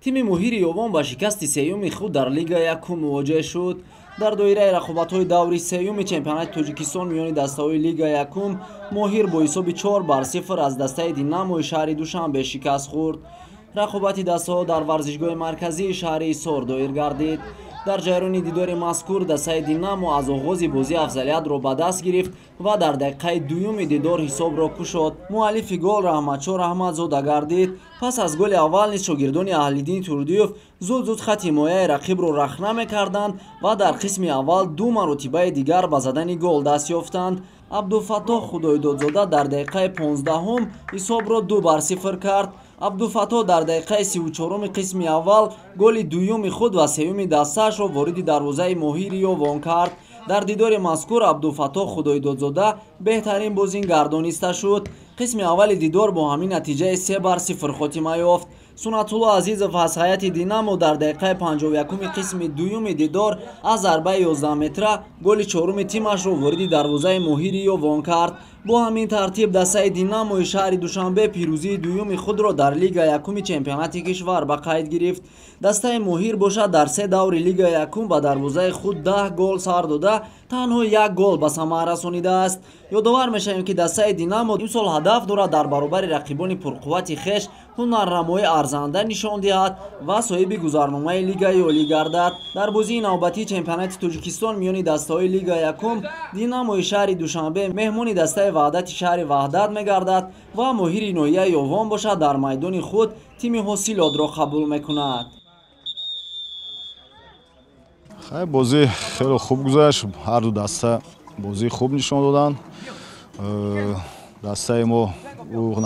тими моҳири ёвон ба шикасти сеюми худ дар Лига Якум мувоҷеҳ шуд. дар доираи рақобатҳои даври сеюми чемпионати Тоҷикистон миёни дастаҳои Лига Якум моҳир бо ҳисоби 4-0 аз дастаи Динамои шаҳри Душанбе шикаст хӯрд. рақобати дастаҳо дар варзишгоҳи марказии шаҳри Ҳисор доир гардид. дар ҷараёни дидори мазкур дастаи Динамо аз оғози бозӣ афзалиятро ба даст гирифт ва дар дақиқаи дуюми дидор ҳисобро кушод. муаллифи гол Раҳматшор Аҳмадзода гардид. пас аз голи аввал низ шогирдони Аҳлиддин Турдиёв зуд хати ҳимояи рақибро рахна мекарданд ва дар қисми аввал ду маротибаи дигар ба задани гол даст ёфтанд. Абдулфаттоҳ Худоидодзода дар дақиқаи 15-ум ҳисобро 2-0 кард. Абдулфаттоҳ дар дақиқаи 34-уми қисми аввал голи дуюми худ ва сеюми дастаашро вориди дарвозаи моҳири ёвон кард. дар дидори мазкур Абдулфаттоҳ Худоидодзода беҳтарин бозин гардониста шуд. қисми аввали дидор бо ҳамин натиҷаи 3-0 хотима ёфт. Сунатулло Азизов аз ҳайати Динамо дар дақиқаи 51-уми қисми дуюми дидор аз зарбаи 11 метра голи чоруми тимашро вориди дарвозаи моҳири ёвон кард. бо ҳамин тартиб дастаи Динамои шаҳри Душанбе пирӯзии дуюми худро дар Лига Якуми чемпионати кишвар ба қайд гирифт. дастаи моҳир бошад дар се даври Лига Якум ба дарвозаи худ 10 гол сар дода танҳо 1 гол ба самар расонидааст. ёдовар мешавем ки дастаи Динамо имсол ҳадаф дорад дар баробари рақибони пурқуввати хеш ҳунарнамоӣ арзанда нишон диҳад ва соҳиби гузарномаи Лигаи олӣ гардад. дар бозии навбатии чемпионати Тоҷикистон миёни дастаҳои Лига Якум Динамои шаҳри Душанбе меҳмони дастаи Ваҳдати шаҳри Ваҳдат мегардад ва моҳири ноҳияи ёвон бошад дар майдони худ тими ҳосилотро қабул мекунад. бозӣ хеле хуб гузашт. ҳарду даста бозии хуб нишон доданд. дастаи мо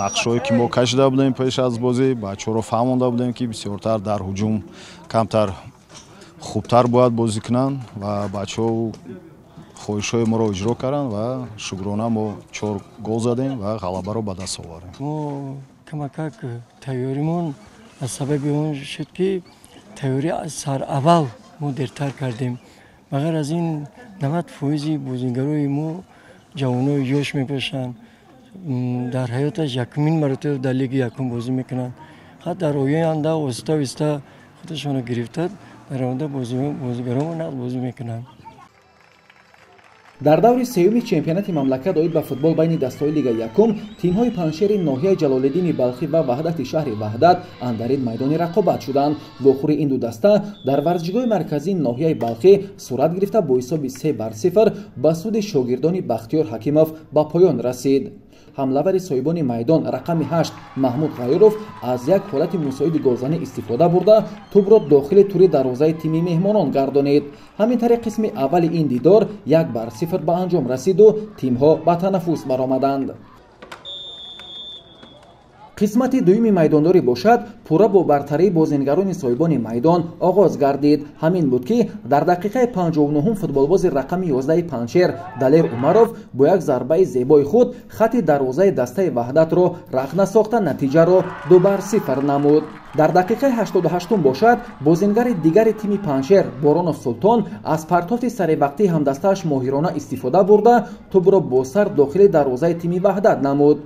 нақшҳое ки мо кашида будем пеш аз бозӣ бачаҳоро фаҳмонда будем ки бисёртар дар ҳуҷум камтар хубтар бояд бозӣ кунанд ва бачаҳо хоҳишҳои моро иҷро карданд ва шукрона мо 4 гол задем ва ғалабаро ба даст овардем. мо камакак тайёримон аз сабаби он шуд ки тайёри аз сар аввал мо дертар кардем. магар аз ин 90% бозингарои мо ҷавонои ёш мебошанд. дар ҳаёташ якумин маротиба дар Лиги Якум бозӣ мекунанд. ҳат дар оянда оҳиста оҳиста худашонро гирифта дар оянда бозигаронро нақд бозӣ мекунанд. дар даври сеюми чемпионати мамлакат оид ба футбол байни дастаҳои Лига Якум тимҳои панҷшери ноҳияи Ҷалолиддини Балхӣ ва Ваҳдати шаҳри Ваҳдат андарин майдони рақобат шуданд. вохӯри ин ду даста дар варзишгоҳи марказии ноҳияи Балхӣ сурат гирифта бо ҳисоби 3-0 ба суди шогирдони Бахтиёр Ҳакимов ба поён расид. ҳамлавари соҳибони майдон рақами 8 Маҳмуд Ғайров аз як ҳолати мусоиди голзанӣ истифода бурда тӯбро дохили тури дарвозаи тими меҳмонон гардонид. ҳамин тариқ қисми аввали ин дидор 1-0 ба анҷом расиду тимҳо ба танаффус баромаданд. қисмати дуюми майдондорӣ бошад пурра бо бартарии бозингарони соҳибони майдон оғоз гардид. ҳамин буд ки дар дақиқаи 59 футболбози рақами 11 панҷшер Далер Умаров бо як зарбаи зебои худ хати дарвозаи дастаи Ваҳдатро рахна сохта натиҷаро 2-0 намуд. дар дақиқаи 88 бошад бозингари дигари тими панҷшер Боронов Султон аз партофти саривақтии ҳамдастааш моҳирона истифода бурда тӯбро бо сар дохили дарвозаи тими Ваҳдат намуд.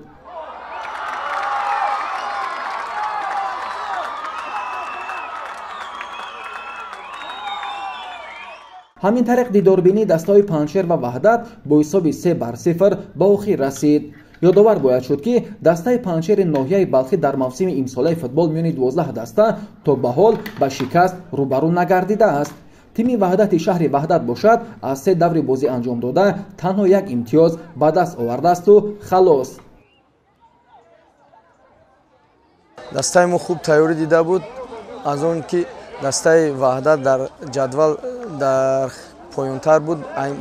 ҳамин тариқ дидорбинии дастаҳои панҷшер ва Ваҳдат бо ҳисоби 3-0 ба охир расид. ёдовар бояд шуд ки дастаи панҷшери ноҳияи Балхӣ дар мавсими имсолаи футбол миёни 12 даста то ба ҳол ба шикаст рӯбарӯ нагардидааст. тими Ваҳдати шаҳри Ваҳдат бошад аз 3 даври бозӣ анҷом дода танҳо як имтиёз ба даст овардаасту халос. дастаи мо хуб тайёрӣ дида буд аз он ки дастаи Ваҳдат дар ҷадвал дар поёнтар буд.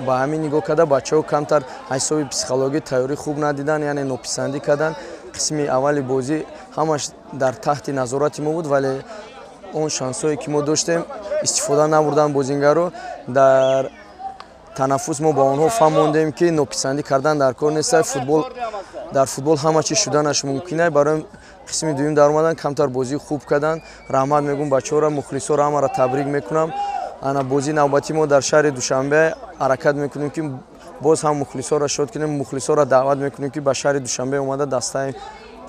ба ҳамин нигоҳ карда бачаҳо камтар ҳисоби психологӣ тайёрӣ хуб надидан, яъне нописандӣ кардан. қисми аввали бозӣ ҳамаш дар таҳти назорати мо буд, вале он шансое ки мо доштем истифода набурдан бозингаро. дар танаффус мо ба онҳо фаҳмондем ки нописандӣ кардан дар кор нест. дар футбол ҳама чиз шуданаш мумкин аст. барои қисми дуюм дар омадан камтар бозии хуб кардан. раҳмат мегӯям бачаҳоро, мухлисоро ҳамаро табрик мекунам. ана бозии навбатии мо дар шаҳри Душанбе ҳаракат мекунем ки боз ҳам мухлисоро шод кунем. мухлисоро даъват мекунем ки ба шаҳри Душанбе омада дастаи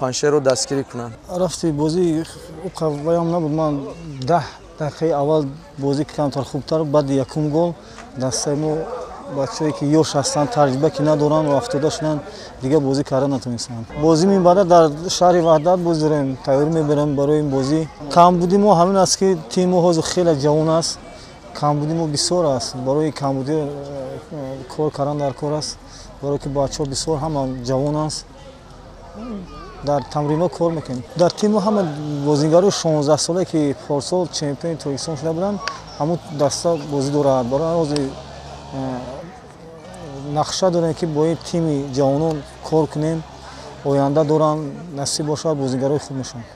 паншерро дастгирӣ кунанд. рафти бозӣ қавваям набуд. Ман 10 дақиқаи аввал бозӣ камтар хубтар, баъди якум гол дастаи мо бачаҳое ки ёш ҳастанд, таҷриба ки надоранд ва афтода шуданд, дигар бозӣ карда натонистанд. Бозӣ мебаъда дар шаҳри Ваҳдат бозӣ дорем, тайёрӣ мебарем барои ин бозӣ. Камбуди мо ҳамин аст ки тими мо ҳозир хеле ҷавон аст. Камбуди мо бисёр аст. Барои камбуди кор кардан дар кор аст. Барое ки бачаҳо бисёр ҳама ҷавон аст. Дар тамринҳо кор мекунем. Дар тими мо ҳама бозигарои 16 соле ки порсол чемпиони Тоҷикистон шуда буданд, ҳамон даста бозӣ дорад. Барои ҳозир нақша дорем ки бо ин тими ҷавонон кор кунем, оянда доранд, насиб бошад бозигарои хуб мешаванд.